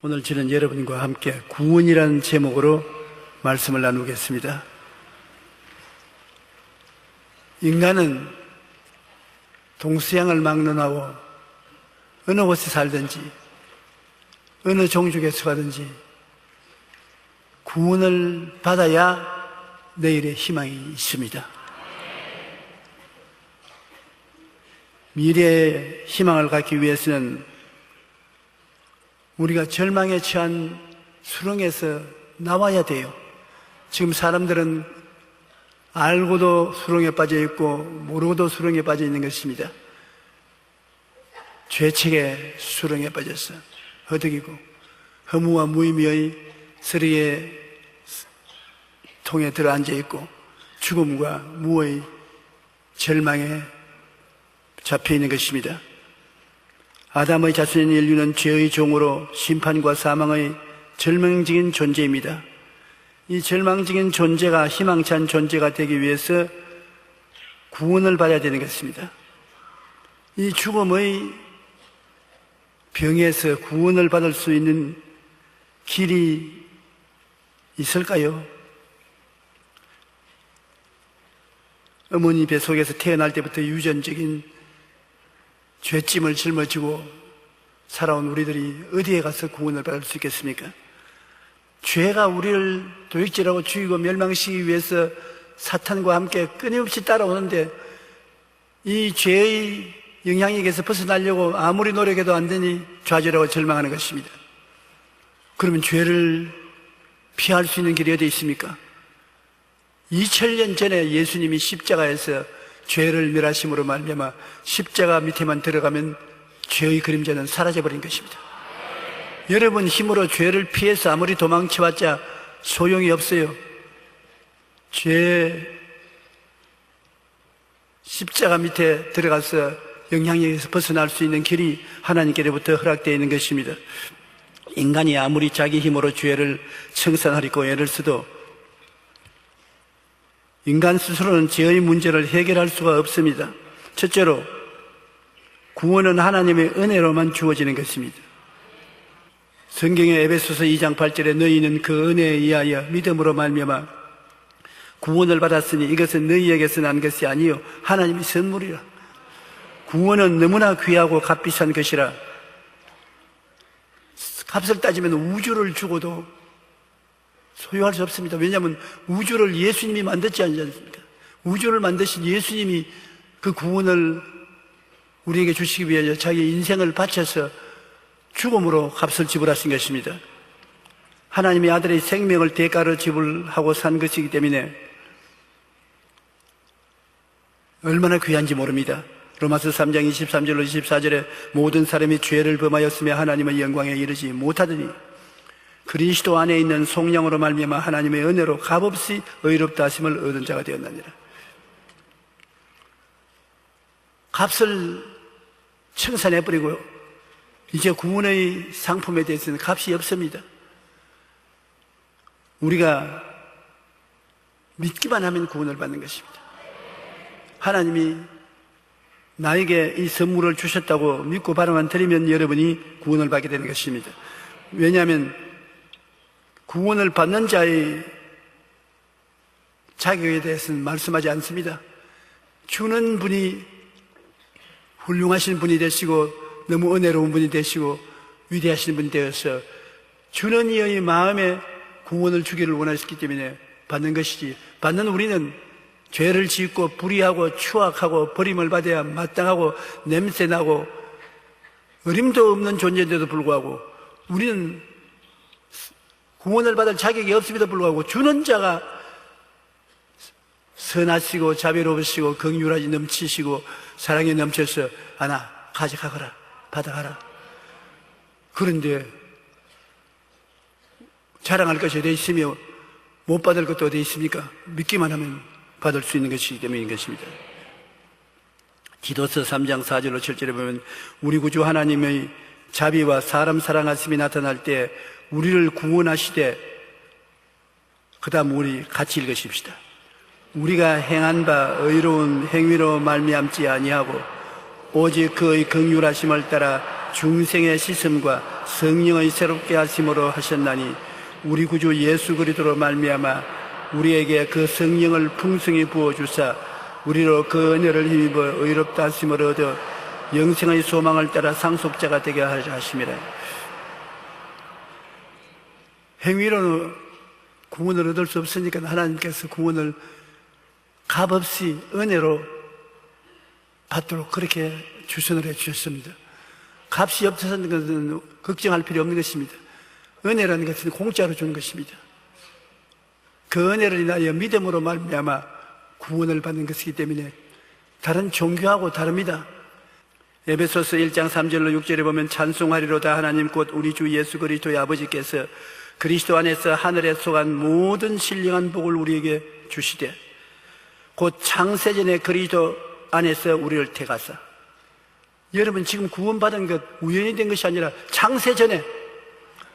오늘 저는 여러분과 함께 구원이라는 제목으로 말씀을 나누겠습니다. 인간은 동서양을 막론하고 어느 곳에 살든지 어느 종족에 속하든지 구원을 받아야 내일의 희망이 있습니다. 미래의 희망을 갖기 위해서는 우리가 절망에 처한 수렁에서 나와야 돼요. 지금 사람들은 알고도 수렁에 빠져 있고 모르고도 수렁에 빠져 있는 것입니다. 죄책의 수렁에 빠져서 허덕이고 허무와 무의미의 쓰리의 통에 들어앉아 있고 죽음과 무의 절망에 잡혀 있는 것입니다. 아담의 자손인 인류는 죄의 종으로 심판과 사망의 절망적인 존재입니다. 이 절망적인 존재가 희망찬 존재가 되기 위해서 구원을 받아야 되는 것입니다. 이 죽음의 병에서 구원을 받을 수 있는 길이 있을까요? 어머니 뱃속에서 태어날 때부터 유전적인 죄짐을 짊어지고 살아온 우리들이 어디에 가서 구원을 받을 수 있겠습니까? 죄가 우리를 도둑질하고 죽이고 멸망시키기 위해서 사탄과 함께 끊임없이 따라오는데 이 죄의 영향력에서 벗어나려고 아무리 노력해도 안 되니 좌절하고 절망하는 것입니다. 그러면 죄를 피할 수 있는 길이 어디 있습니까? 2000년 전에 예수님이 십자가에서 죄를 멸하심으로 말미암아 십자가 밑에만 들어가면 죄의 그림자는 사라져버린 것입니다. 여러분 힘으로 죄를 피해서 아무리 도망쳐봤자 소용이 없어요. 죄 십자가 밑에 들어가서 영향력에서 벗어날 수 있는 길이 하나님께로부터 허락되어 있는 것입니다. 인간이 아무리 자기 힘으로 죄를 청산하려고 애를 써도 인간 스스로는 죄의 문제를 해결할 수가 없습니다. 첫째로 구원은 하나님의 은혜로만 주어지는 것입니다. 성경의 에베소서 2장 8절에 너희는 그 은혜에 의하여 믿음으로 말미암아 구원을 받았으니 이것은 너희에게서 난 것이 아니요 하나님의 선물이라. 구원은 너무나 귀하고 값비싼 것이라 값을 따지면 우주를 주고도 소유할 수 없습니다. 왜냐하면 우주를 예수님이 만들지 않습니까? 우주를 만드신 예수님이 그 구원을 우리에게 주시기 위하여 자기 인생을 바쳐서 죽음으로 값을 지불하신 것입니다. 하나님의 아들의 생명을 대가로 지불하고 산 것이기 때문에 얼마나 귀한지 모릅니다. 로마서 3장 23절로 24절에 모든 사람이 죄를 범하였으며 하나님의 영광에 이르지 못하더니 그리스도 안에 있는 속량으로 말미암아 하나님의 은혜로 값없이 의롭다 하심을 얻은 자가 되었느니라. 값을 청산해버리고 이제 구원의 상품에 대해서는 값이 없습니다. 우리가 믿기만 하면 구원을 받는 것입니다. 하나님이 나에게 이 선물을 주셨다고 믿고 바로만 드리면 여러분이 구원을 받게 되는 것입니다. 왜냐하면 구원을 받는 자의 자격에 대해서는 말씀하지 않습니다. 주는 분이 훌륭하신 분이 되시고 너무 은혜로운 분이 되시고 위대하신 분이 되어서 주는 이의 마음에 구원을 주기를 원하셨기 때문에 받는 것이지, 받는 우리는 죄를 짓고 불의하고 추악하고 버림을 받아야 마땅하고 냄새나고 어림도 없는 존재인데도 불구하고 우리는 구원을 받을 자격이 없음에도 불구하고 주는 자가 선하시고 자비로우시고 긍휼하시 넘치시고 사랑에 넘쳐서 하나 가져가거라 받아가라. 그런데 자랑할 것이 어디 있으며 못 받을 것도 어디 있습니까? 믿기만 하면 받을 수 있는 것이기 때문인 것입니다. 디도서 3장 4절로 7절에 보면 우리 구주 하나님의 자비와 사람 사랑하심이 나타날 때 우리를 구원하시되, 그 다음 우리 같이 읽으십시다. 우리가 행한 바 의로운 행위로 말미암지 아니하고 오직 그의 긍휼하심을 따라 중생의 씻음과 성령의 새롭게 하심으로 하셨나니 우리 구주 예수 그리스도로 말미암아 우리에게 그 성령을 풍성히 부어주사 우리로 그 은혜를 힘입어 의롭다 하심을 얻어 영생의 소망을 따라 상속자가 되게 하심이라. 행위로는 구원을 얻을 수 없으니까 하나님께서 구원을 값없이 은혜로 받도록 그렇게 주선을 해 주셨습니다. 값이 없어서는 것은 걱정할 필요 없는 것입니다. 은혜라는 것은 공짜로 주는 것입니다. 그 은혜를 인하여 믿음으로 말미암아 구원을 받는 것이기 때문에 다른 종교하고 다릅니다. 에베소서 1장 3절로 6절에 보면 찬송하리로다 하나님 곧 우리 주 예수 그리스도의 아버지께서 그리스도 안에서 하늘에 속한 모든 신령한 복을 우리에게 주시되 곧 창세전에 그리스도 안에서 우리를 택하사. 여러분 지금 구원받은 것 우연히 된 것이 아니라 창세전에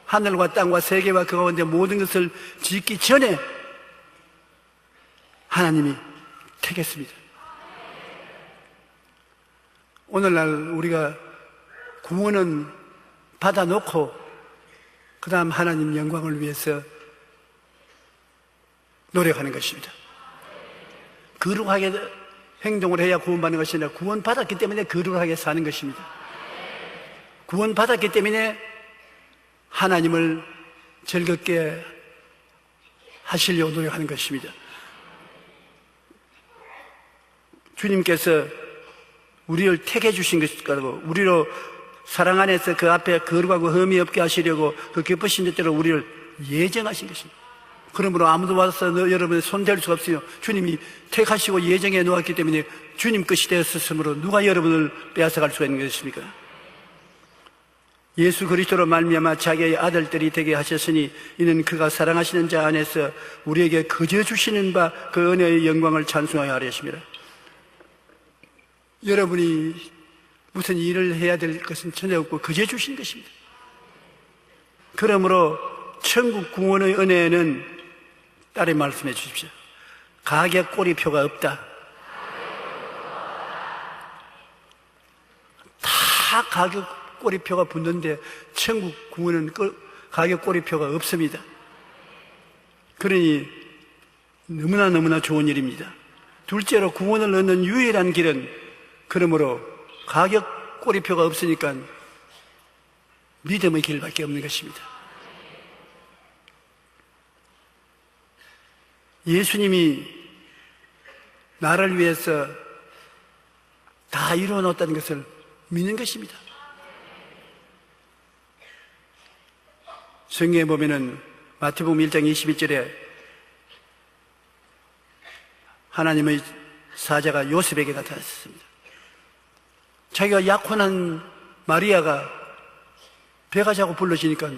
하늘과 땅과 세계와 그 가운데 모든 것을 짓기 전에 하나님이 택했습니다. 오늘날 우리가 구원은 받아놓고 그 다음 하나님 영광을 위해서 노력하는 것입니다. 거룩하게 행동을 해야 구원받는 것이 아니라 구원받았기 때문에 거룩하게 사는 것입니다. 구원받았기 때문에 하나님을 즐겁게 하시려고 노력하는 것입니다. 주님께서 우리를 택해 주신 것이고 우리로 사랑 안에서 그 앞에 거룩하고 흠이 없게 하시려고 그 기쁘신 뜻대로 우리를 예정하신 것입니다. 그러므로 아무도 와서 여러분의 손댈 수가 없어요. 주님이 택하시고 예정해 놓았기 때문에 주님 것이 되었으므로 누가 여러분을 빼앗아갈 수가 있는 것입니까? 예수 그리스도로 말미암아 자기의 아들들이 되게 하셨으니 이는 그가 사랑하시는 자 안에서 우리에게 거저 주시는 바 그 은혜의 영광을 찬송하여 하려 하심이라. 여러분이 무슨 일을 해야 될 것은 전혀 없고 거저 주신 것입니다. 그러므로 천국 구원의 은혜는 따로 말씀해 주십시오. 가격 꼬리표가 없다. 다 가격 꼬리표가 붙는데 천국 구원은 가격 꼬리표가 없습니다. 그러니 너무나 좋은 일입니다. 둘째로 구원을 얻는 유일한 길은 그러므로 가격 꼬리표가 없으니까 믿음의 길밖에 없는 것입니다. 예수님이 나를 위해서 다 이루어 놓았다는 것을 믿는 것입니다. 성경에 보면은 마태복음 1장 22절에 하나님의 사자가 요셉에게 나타났습니다. 자기가 약혼한 마리아가 배가 자고 불러지니까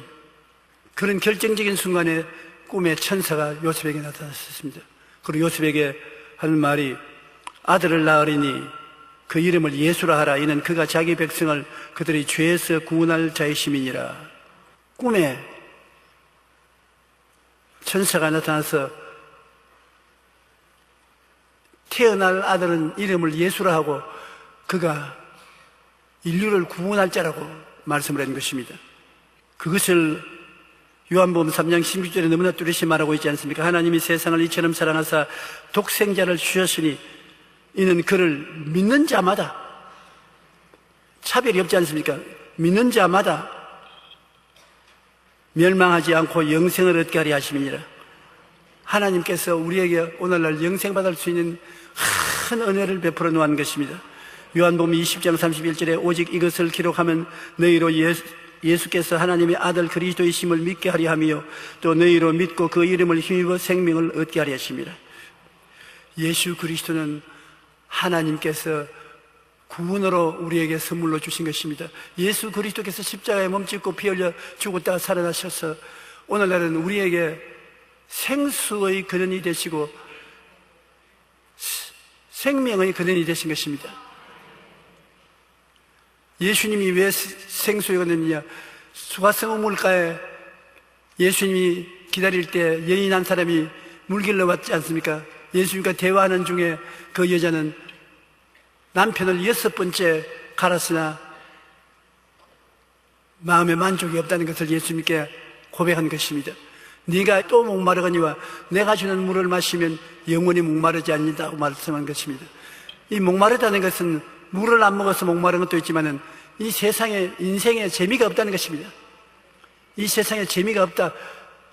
그런 결정적인 순간에 꿈에 천사가 요셉에게 나타났습니다. 그리고 요셉에게 하는 말이 아들을 낳으리니 그 이름을 예수라 하라. 이는 그가 자기 백성을 그들의 죄에서 구원할 자의 심이니라. 꿈에 천사가 나타나서 태어날 아들은 이름을 예수라 하고 그가 인류를 구원할 자라고 말씀을 한 것입니다. 그것을 요한복음 3장 16절에 너무나 뚜렷이 말하고 있지 않습니까? 하나님이 세상을 이처럼 사랑하사 독생자를 주셨으니 이는 그를 믿는 자마다 차별이 없지 않습니까? 믿는 자마다 멸망하지 않고 영생을 얻게 하려 하심이니라. 하나님께서 우리에게 오늘날 영생 받을 수 있는 큰 은혜를 베풀어 놓은 것입니다. 요한복음 20장 31절에 오직 이것을 기록하면 너희로 예수께서 하나님의 아들 그리스도이심을 믿게 하려 하며 또 너희로 믿고 그 이름을 힘입어 생명을 얻게 하려 하심이라. 예수 그리스도는 하나님께서 구원으로 우리에게 선물로 주신 것입니다. 예수 그리스도께서 십자가에 몸짓고 피 흘려 죽었다가 살아나셔서 오늘날은 우리에게 생수의 근원이 되시고 생명의 근원이 되신 것입니다. 예수님이 왜 생수의 근원이냐? 수가성 우물가에 예수님이 기다릴 때 여인 한 사람이 물길러 왔지 않습니까? 예수님과 대화하는 중에 그 여자는 남편을 6번째 갈았으나 마음에 만족이 없다는 것을 예수님께 고백한 것입니다. 네가 또 목마르거니와 내가 주는 물을 마시면 영원히 목마르지 않는다고 말씀한 것입니다. 이 목마르다는 것은 물을 안 먹어서 목마른 것도 있지만은 이 세상에, 인생에 재미가 없다는 것입니다. 이 세상에 재미가 없다.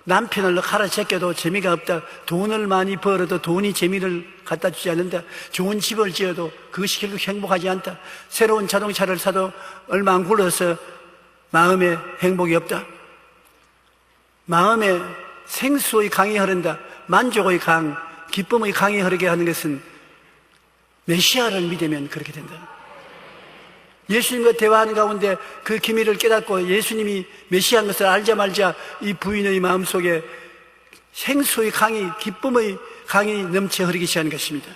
남편을 갈아제껴도 재미가 없다. 돈을 많이 벌어도 돈이 재미를 갖다 주지 않는다. 좋은 집을 지어도 그것이 결국 행복하지 않다. 새로운 자동차를 사도 얼마 안 굴러서 마음에 행복이 없다. 마음에 생수의 강이 흐른다. 만족의 강, 기쁨의 강이 흐르게 하는 것은 메시아를 믿으면 그렇게 된다. 예수님과 대화하는 가운데 그 기미를 깨닫고 예수님이 메시아인 것을 알자말자 이 부인의 마음속에 생수의 강이, 기쁨의 강이 넘쳐 흐르기 시작하는 것입니다.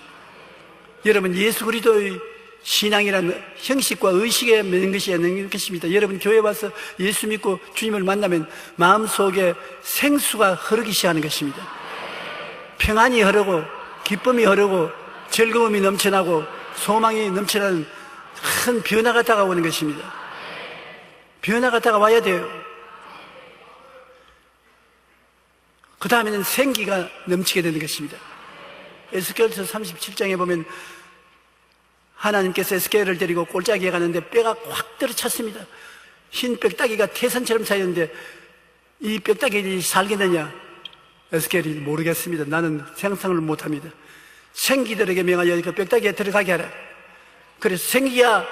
여러분, 예수 그리스도의 신앙이라는 형식과 의식에 매는 것이 아닌 것입니다. 여러분, 교회 와서 예수 믿고 주님을 만나면 마음속에 생수가 흐르기 시작하는 것입니다. 평안이 흐르고 기쁨이 흐르고 즐거움이 넘쳐나고 소망이 넘쳐나는 큰 변화가 다가오는 것입니다. 변화가 다가와야 돼요. 그 다음에는 생기가 넘치게 되는 것입니다. 에스겔서 37장에 보면 하나님께서 에스겔을 데리고 골짜기에 가는데 뼈가 확 들어찼습니다. 흰 뼈다귀가 태산처럼 쌓였는데 이 뼈다귀들이 살겠느냐? 에스겔이 모르겠습니다. 나는 상상을 못합니다. 생기들에게 명하여 그 뼈다귀에 들어가게 하라. 그래서 생기야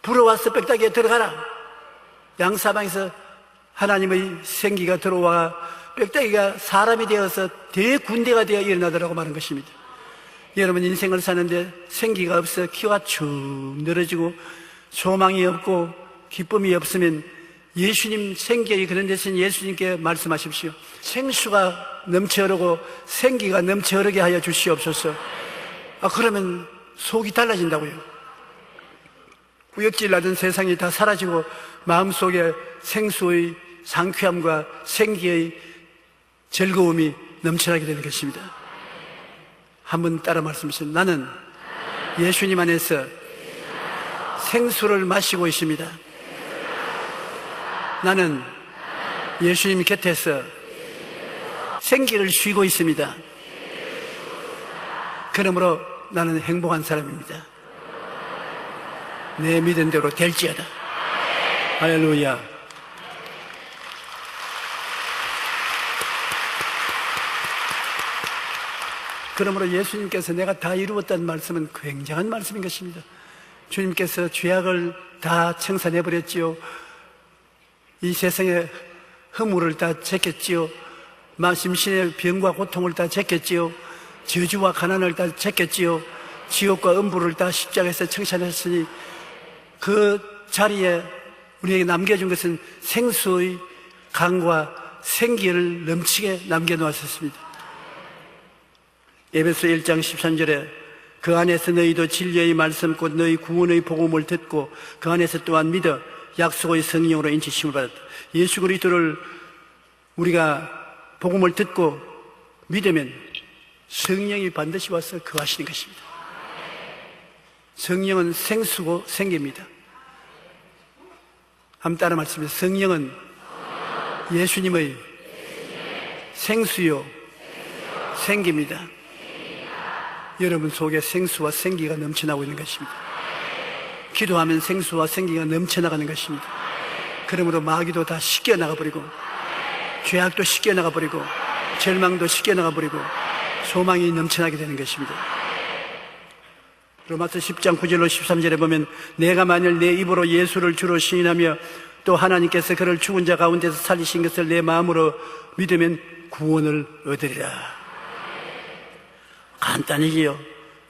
불어와서 뼈다귀에 들어가라. 양사방에서 하나님의 생기가 들어와 뼈다귀가 사람이 되어서 대군대가 되어 일어나더라고 말한 것입니다. 여러분, 인생을 사는데 생기가 없어 키가 축 늘어지고 소망이 없고 기쁨이 없으면 예수님 생기의 그런 데서는 예수님께 말씀하십시오. 생수가 넘쳐 흐르고 생기가 넘쳐 흐르게 하여 주시옵소서. 그러면 속이 달라진다고요. 구역질 나던 세상이 다 사라지고 마음속에 생수의 상쾌함과 생기의 즐거움이 넘쳐나게 되는 것입니다. 한번 따라 말씀하세요. 나는 예수님 안에서 생수를 마시고 있습니다. 나는 예수님 곁에서 생기를 쉬고 있습니다. 그러므로 나는 행복한 사람입니다. 내 믿은 대로 될지어다. 할렐루야. 그러므로 예수님께서 내가 다 이루었다는 말씀은 굉장한 말씀인 것입니다. 주님께서 죄악을 다 청산해버렸지요. 이 세상의 허물을 다 제꼈지요. 심신의 병과 고통을 다 제꼈지요. 저주와 가난을 다 제꼈지요. 지옥과 음부를 다 십자가에서 청산했으니 그 자리에 우리에게 남겨준 것은 생수의 강과 생기를 넘치게 남겨놓았습니다. 에베소 1장 13절에 그 안에서 너희도 진리의 말씀 곧 너희 구원의 복음을 듣고 그 안에서 또한 믿어 약속의 성령으로 인치심을 받았다. 예수 그리스도를 우리가 복음을 듣고 믿으면 성령이 반드시 와서 거하시는 것입니다. 성령은 생수고 생기입니다. 한번 따라 말씀해. 성령은 예수님의 생수요 생기입니다. 여러분 속에 생수와 생기가 넘쳐나고 있는 것입니다. 기도하면 생수와 생기가 넘쳐나가는 것입니다. 그러므로 마귀도 다 씻겨 나가버리고 죄악도 씻겨 나가버리고 절망도 씻겨 나가버리고 소망이 넘쳐나게 되는 것입니다. 로마서 10장 9절로 13절에 보면 내가 만일 내 입으로 예수를 주로 시인하며 또 하나님께서 그를 죽은 자 가운데서 살리신 것을 내 마음으로 믿으면 구원을 얻으리라. 간단히지요.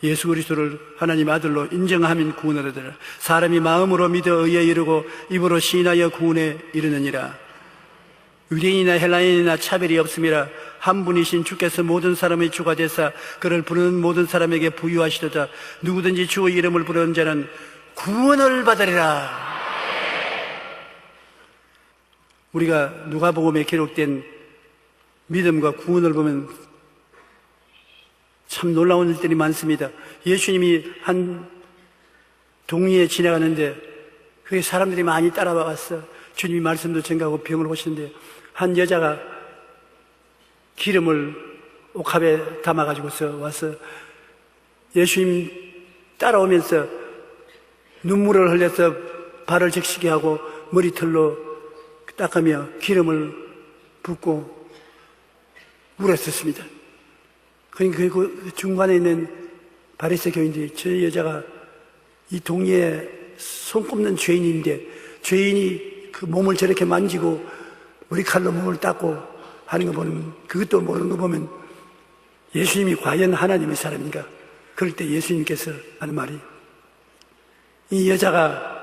예수 그리스도를 하나님 아들로 인정하면 구원을 얻으리라. 사람이 마음으로 믿어 의에 이르고 입으로 시인하여 구원에 이르느니라. 유대인이나 헬라인이나 차별이 없음이라. 한 분이신 주께서 모든 사람의 주가 되사 그를 부르는 모든 사람에게 부유하시도다. 누구든지 주의 이름을 부르는 자는 구원을 받으리라. 우리가 누가복음에 기록된 믿음과 구원을 보면 참 놀라운 일들이 많습니다. 예수님이 한 동리에 지나가는데 그게 사람들이 많이 따라와 갔어. 주님이 말씀도 전가하고 병을 오시는데 한 여자가 기름을 옥합에 담아가지고서 와서 예수님 따라오면서 눈물을 흘려서 발을 적시게 하고 머리털로 닦으며 기름을 붓고 울었었습니다. 그 중간에 있는 바리새 교인들이 저 여자가 이 동리에 손꼽는 죄인인데 죄인이 그 몸을 저렇게 만지고 머리칼로 몸을 닦고 하는 거 보면 그것도 모르는 거 보면 예수님이 과연 하나님의 사람인가? 그럴 때 예수님께서 하는 말이 이 여자가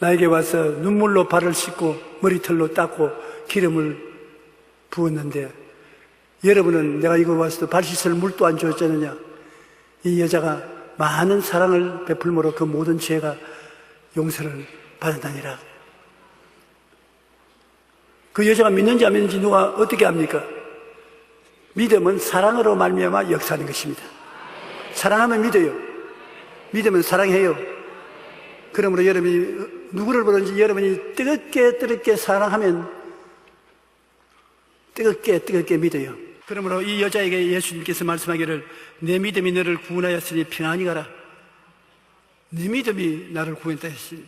나에게 와서 눈물로 발을 씻고 머리털로 닦고 기름을 부었는데 여러분은 내가 이거 와서도 발 씻을 물도 안 주었잖느냐? 이 여자가 많은 사랑을 베풀므로 그 모든 죄가 용서를 받았다니라. 그 여자가 믿는지 안 믿는지 누가 어떻게 압니까? 믿음은 사랑으로 말미암아 역사하는 것입니다. 사랑하면 믿어요. 믿으면 사랑해요. 그러므로 여러분이 누구를 보든지 여러분이 뜨겁게 사랑하면 뜨겁게 믿어요. 그러므로 이 여자에게 예수님께서 말씀하기를 내 믿음이 너를 구원하였으니 평안히 가라. 네 믿음이 나를 구원했다 했으니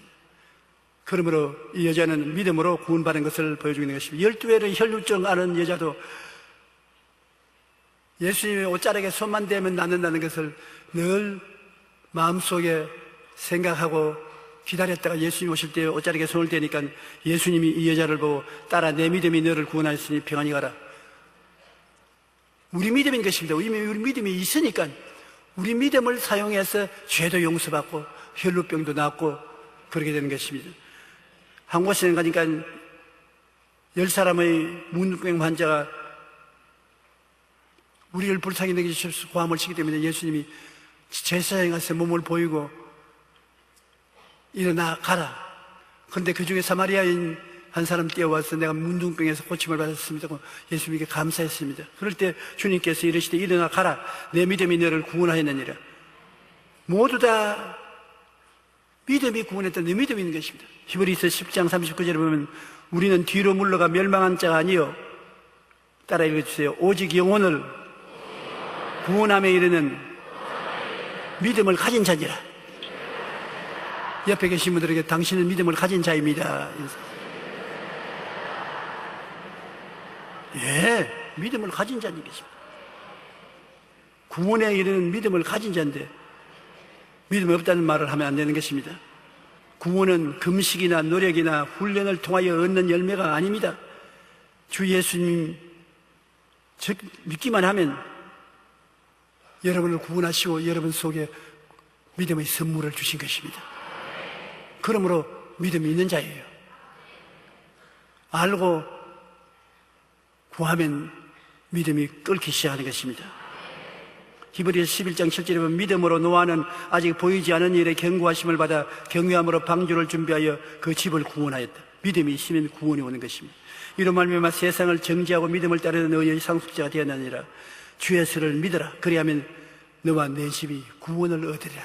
그러므로 이 여자는 믿음으로 구원받은 것을 보여주고 있는 것입니다. 12회를 혈루증 앓은 여자도 예수님의 옷자락에 손만 대면 낫는다는 것을 늘 마음속에 생각하고 기다렸다가 예수님이 오실 때 옷자락에 손을 대니까 예수님이 이 여자를 보고 따라 내 믿음이 너를 구원하였으니 평안히 가라. 우리 믿음인 것입니다. 우리 믿음이 있으니까 우리 믿음을 사용해서 죄도 용서받고 혈루병도 낫고 그렇게 되는 것입니다. 한 곳에 가니까 10사람의 문둥병 환자가 우리를 불쌍히 여기시옵소서 고함을 치기 때문에 예수님이 제사장에 가서 몸을 보이고 일어나 가라. 그런데 그 중에 사마리아인 한 사람 뛰어와서 내가 문둥병에서 고침을 받았습니다. 예수님께 감사했습니다. 그럴 때 주님께서 이르시되 일어나 가라. 내 믿음이 너를 구원하였느니라. 모두 다 믿음이 구원했던 내 믿음이 있는 것입니다. 히브리서 10장 39절에 보면 우리는 뒤로 물러가 멸망한 자가 아니요 따라 읽어주세요. 오직 영혼을 구원함에 이르는 믿음을 가진 자니라. 옆에 계신 분들에게 당신은 믿음을 가진 자입니다. 예, 믿음을 가진 자인 것입니다. 구원에 이르는 믿음을 가진 자인데 믿음이 없다는 말을 하면 안 되는 것입니다. 구원은 금식이나 노력이나 훈련을 통하여 얻는 열매가 아닙니다. 주 예수님 즉 믿기만 하면 여러분을 구원하시고 여러분 속에 믿음의 선물을 주신 것입니다. 그러므로 믿음이 있는 자예요. 알고 구하면 믿음이 끓기 시작하는 것입니다. 히브리서 11장 7절에 보면 믿음으로 노아는 아직 보이지 않은 일에 경고하심을 받아 경외함으로 방주를 준비하여 그 집을 구원하였다. 믿음이 있으면 구원이 오는 것입니다. 이로 말미암아 세상을 정죄하고 믿음을 따르는 너희의 상속자가 되었느니라. 주 예수를 믿어라. 그리하면 너와 내 집이 구원을 얻으리라.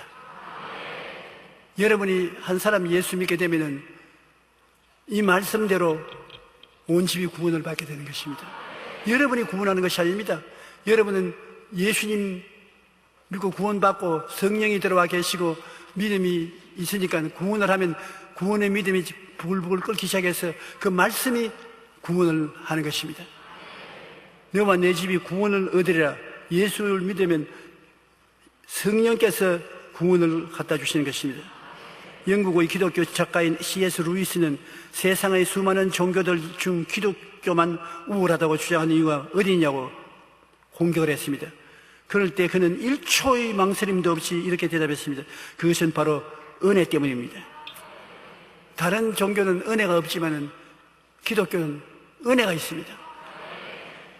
여러분이 한 사람 예수 믿게 되면은 이 말씀대로 온 집이 구원을 받게 되는 것입니다. 여러분이 구원하는 것이 아닙니다. 여러분은 예수님 믿고 구원받고 성령이 들어와 계시고 믿음이 있으니까 구원을 하면 구원의 믿음이 부글부글 끓기 시작해서 그 말씀이 구원을 하는 것입니다. 너와 내 집이 구원을 얻으리라. 예수를 믿으면 성령께서 구원을 갖다 주시는 것입니다. 영국의 기독교 작가인 C.S. 루이스는 세상의 수많은 종교들 중 기독교만 우월하다고 주장하는 이유가 어디냐고 공격을 했습니다. 그럴 때 그는 1초의 망설임도 없이 이렇게 대답했습니다. 그것은 바로 은혜 때문입니다. 다른 종교는 은혜가 없지만은 기독교는 은혜가 있습니다.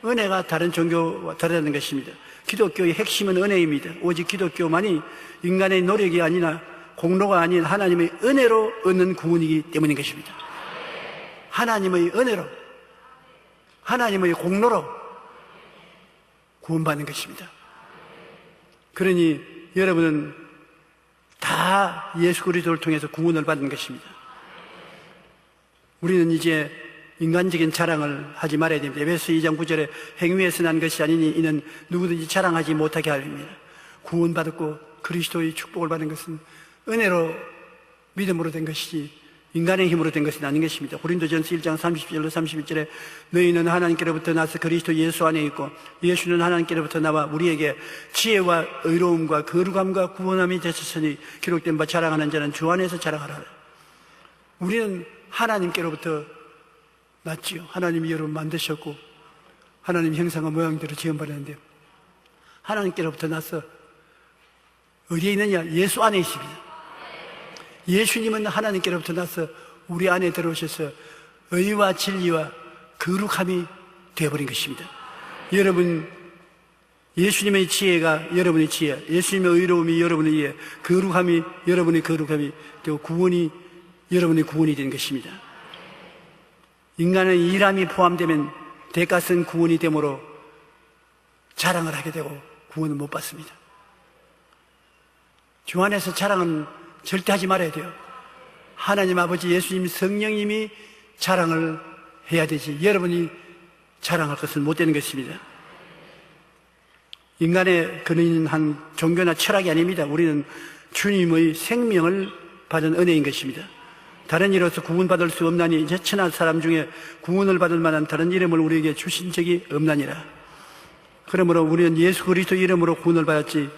은혜가 다른 종교와 다르다는 것입니다. 기독교의 핵심은 은혜입니다. 오직 기독교만이 인간의 노력이 아니라 공로가 아닌 하나님의 은혜로 얻는 구원이기 때문인 것입니다. 하나님의 은혜로, 하나님의 공로로 구원받는 것입니다. 그러니 여러분은 다 예수 그리스도를 통해서 구원을 받는 것입니다. 우리는 이제 인간적인 자랑을 하지 말아야 됩니다. 에베소 2장 9절에 행위에서 난 것이 아니니 이는 누구든지 자랑하지 못하게 하렵니다. 구원받았고 그리스도의 축복을 받은 것은 은혜로 믿음으로 된 것이지 인간의 힘으로 된 것은 아닌 것입니다. 고린도전서 1장 30절로 31절에 너희는 하나님께로부터 나서 그리스도 예수 안에 있고 예수는 하나님께로부터 나와 우리에게 지혜와 의로움과 거룩함과 구원함이 되셨으니 기록된 바 자랑하는 자는 주 안에서 자랑하라. 우리는 하나님께로부터 났지요. 하나님이 여러분 만드셨고 하나님 형상과 모양대로 지음받았는데 하나님께로부터 나서 어디에 있느냐? 예수 안에 있습니다. 예수님은 하나님께로부터 나서 우리 안에 들어오셔서 의와 진리와 거룩함이 되어버린 것입니다. 여러분, 예수님의 지혜가 여러분의 지혜, 예수님의 의로움이 여러분의 의에, 거룩함이 여러분의 거룩함이 되고 구원이 여러분의 구원이 된 것입니다. 인간의 일함이 포함되면 대가성 구원이 되므로 자랑을 하게 되고 구원을 못 받습니다. 주 안에서 자랑은 절대 하지 말아야 돼요. 하나님 아버지 예수님 성령님이 자랑을 해야 되지 여러분이 자랑할 것은 못 되는 것입니다. 인간의 근원은 한 종교나 철학이 아닙니다. 우리는 주님의 생명을 받은 은혜인 것입니다. 다른 이로서 구원받을 수 없나니 천하 사람 중에 구원을 받을 만한 다른 이름을 우리에게 주신 적이 없나니라. 그러므로 우리는 예수 그리스도 이름으로 구원을 받았지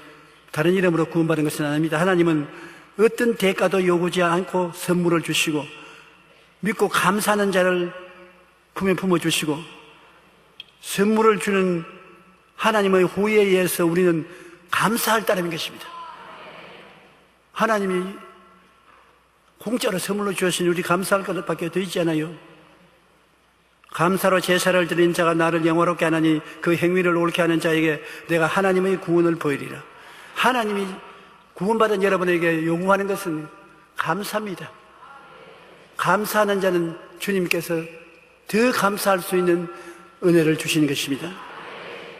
다른 이름으로 구원받은 것은 아닙니다. 하나님은 어떤 대가도 요구지 않고 선물을 주시고 믿고 감사하는 자를 품에 품어주시고 선물을 주는 하나님의 호의에 의해서 우리는 감사할 따름인 것입니다. 하나님이 공짜로 선물로 주셨으니 우리 감사할 것밖에 더 있지 않아요? 감사로 제사를 드린 자가 나를 영화롭게 하나니 그 행위를 옳게 하는 자에게 내가 하나님의 구원을 보이리라. 하나님이 구원받은 여러분에게 요구하는 것은 감사입니다. 감사하는 자는 주님께서 더 감사할 수 있는 은혜를 주시는 것입니다.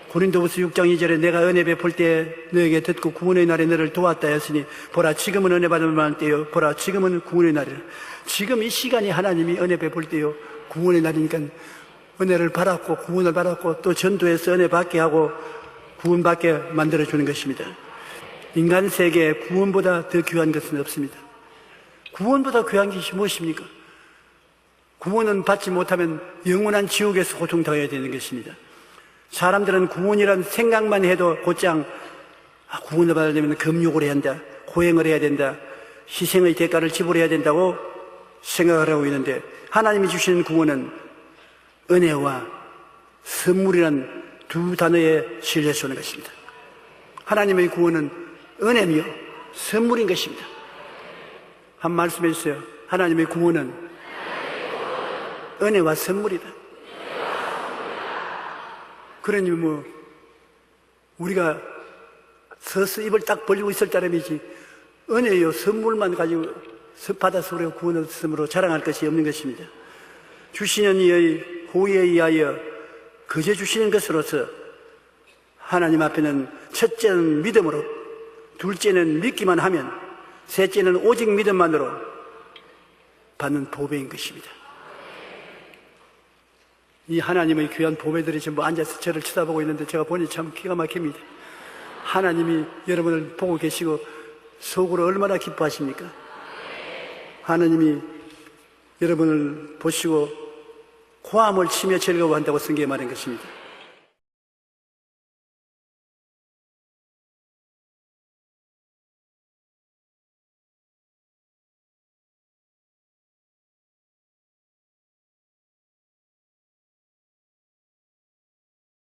고린도후서 6장 2절에 내가 은혜 베풀 때 너에게 듣고 구원의 날에 너를 도왔다 했으니 보라 지금은 은혜 받을 만한 때요 보라 지금은 구원의 날이라. 지금 이 시간이 하나님이 은혜 베풀 때요 구원의 날이니까 은혜를 받았고 구원을 받았고 또 전도해서 은혜 받게 하고 구원받게 만들어주는 것입니다. 인간 세계에 구원보다 더 귀한 것은 없습니다. 구원보다 귀한 것이 무엇입니까? 구원은 받지 못하면 영원한 지옥에서 고통당해야 되는 것입니다. 사람들은 구원이란 생각만 해도 곧장 구원을 받으려면 금욕을 해야 한다, 고행을 해야 된다, 희생의 대가를 지불해야 된다고 생각을 하고 있는데 하나님이 주시는 구원은 은혜와 선물이란 두 단어에 실려서 오는 것입니다. 하나님의 구원은 은혜며 선물인 것입니다. 한 말씀 해주세요. 하나님의 구원은 은혜와 선물이다. 그러니 우리가 서서 입을 딱 벌리고 있을 따름이지 은혜요 선물만 가지고 받아서 우리가 구원을 얻음으로 자랑할 것이 없는 것입니다. 주시는 이의 호의에 의하여 거저 주시는 것으로서 하나님 앞에는 첫째는 믿음으로, 둘째는 믿기만 하면, 셋째는 오직 믿음만으로 받는 보배인 것입니다. 이 하나님의 귀한 보배들이 전부 앉아서 저를 쳐다보고 있는데 제가 보니 참 기가 막힙니다. 하나님이 여러분을 보고 계시고 속으로 얼마나 기뻐하십니까? 하나님이 여러분을 보시고 고함을 치며 즐거워한다고 성경에 말한 것입니다.